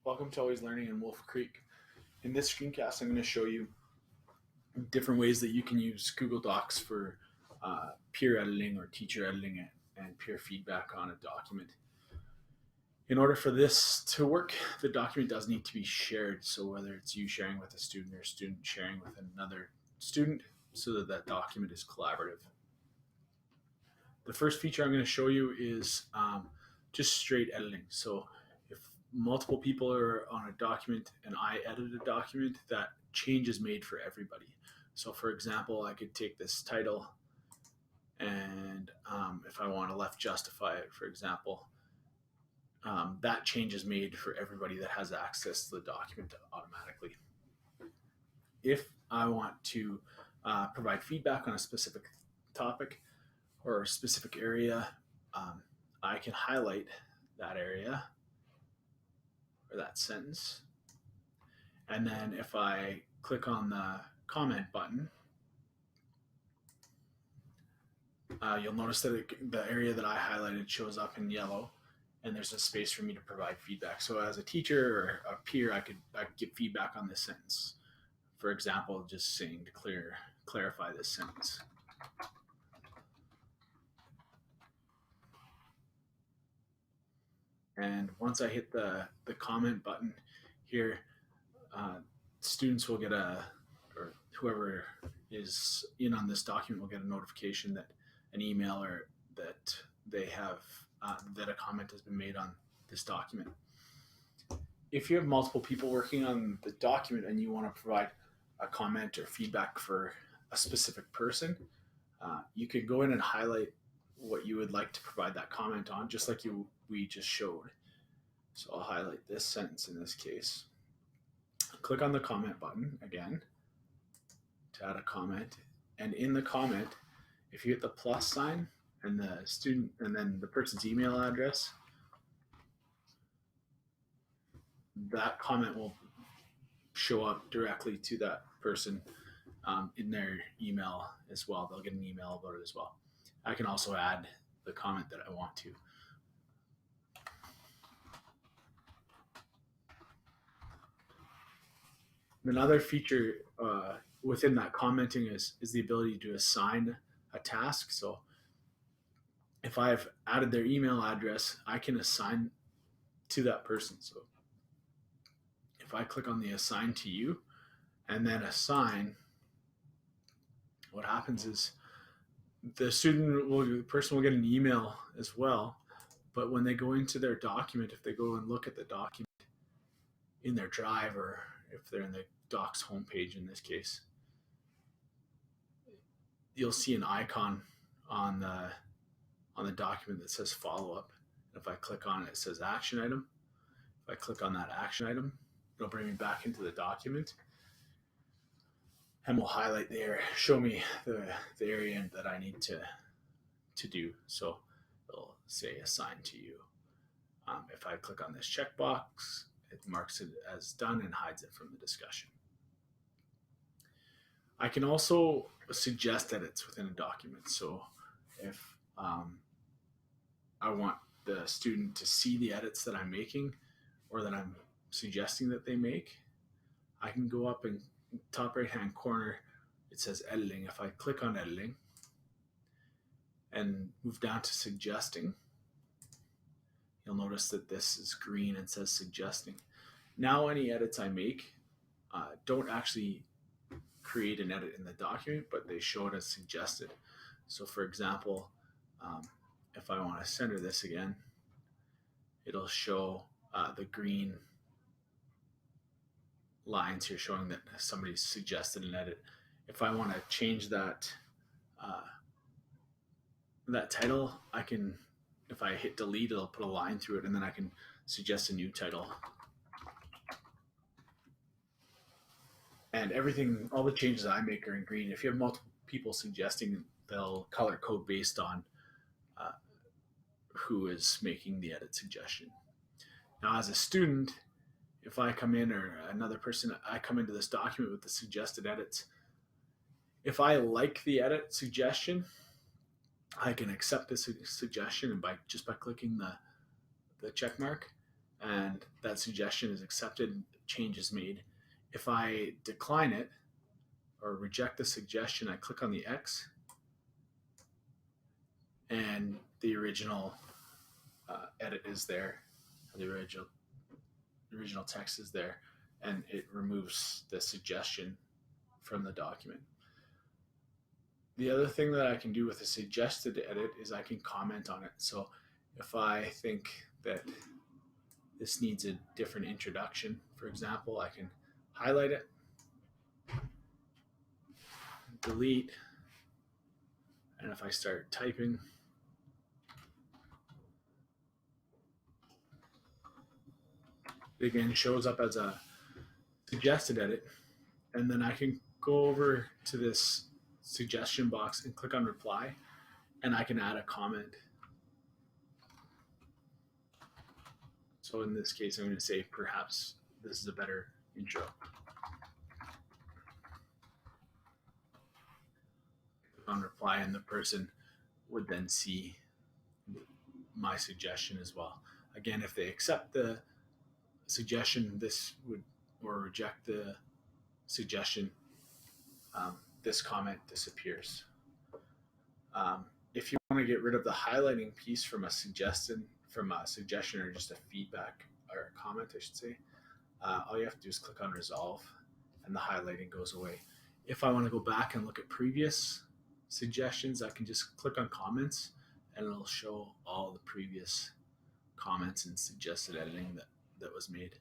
Welcome to Always Learning in Wolf Creek. In this screencast, I'm going to show you different ways that you can use Google Docs for peer editing or teacher editing and peer feedback on a document. In order for this to work, the document does need to be shared. So whether it's you sharing with a student or a student sharing with another student, so that that document is collaborative. The first feature I'm going to show you is just straight editing. So if multiple people are on a document and I edit a document, that change is made for everybody. So for example, I could take this title and if I want to left justify it, for example, that change is made for everybody that has access to the document automatically. If I want to provide feedback on a specific topic or a specific area, I can highlight that area or that sentence. And then if I click on the comment button, you'll notice that the area that I highlighted shows up in yellow, and there's a space for me to provide feedback. So as a teacher or a peer, I could give feedback on this sentence. For example, just saying to clarify this sentence. And once I hit the comment button here, students will get or whoever is in on this document will get a notification that an email or that they have that a comment has been made on this document. If you have multiple people working on the document and you want to provide a comment or feedback for a specific person, you can go in and highlight what you would like to provide that comment on, just like we just showed. So I'll highlight this sentence in this case. Click on the comment button again to add a comment. And in the comment, if you hit the plus sign and the student and then the person's email address, that comment will show up directly to that person in their email as well. They'll get an email about it as well. I can also add the comment that I want to. Another feature within that commenting is the ability to assign a task. So if I've added their email address, I can assign to that person. So if I click on the assign to you and then assign, what happens is the person will get an email as well. But when they go into their document, if they go and look at the document in their drive, or if they're in the docs homepage in this case, you'll see an icon on the document that says follow up. If I click on it, it says action item. If I click on that action item, it'll bring me back into the document and will highlight there, show me the area that I need to do. So it'll say assign to you. If I click on this checkbox, it marks it as done and hides it from the discussion. I can also suggest edits within a document. So if I want the student to see the edits that I'm making or that I'm suggesting that they make, I can go up in top right hand corner, it says editing. If I click on editing and move down to suggesting, you'll notice that this is green and says suggesting. Now any edits I make don't actually create an edit in the document, but they show it as suggested. So for example, if I want to center this again, it'll show the green lines here showing that somebody suggested an edit. If I want to change that that title, I can, if I hit delete, it'll put a line through it, and then I can suggest a new title. And everything, all the changes I make are in green. If you have multiple people suggesting, they'll color code based on who is making the edit suggestion. Now, as a student, if I come in, or another person, I come into this document with the suggested edits. If I like the edit suggestion, I can accept this suggestion, and by clicking the check mark, and that suggestion is accepted, change is made. If I decline it or reject the suggestion, I click on the X, and the original edit is there. The original text is there, and it removes the suggestion from the document. The other thing that I can do with a suggested edit is I can comment on it. So if I think that this needs a different introduction, for example, I can highlight it, delete, and if I start typing, it again shows up as a suggested edit, and then I can go over to this suggestion box and click on reply, and I can add a comment. So in this case, I'm going to say perhaps this is a better intro. Click on reply, and the person would then see my suggestion as well. Again, if they accept the suggestion, this would, or reject the suggestion, this comment disappears. If you want to get rid of the highlighting piece from a suggestion or just a feedback or a comment, I should say, all you have to do is click on resolve, and the highlighting goes away. If I want to go back and look at previous suggestions, I can just click on comments, and it'll show all the previous comments and suggested editing that was made.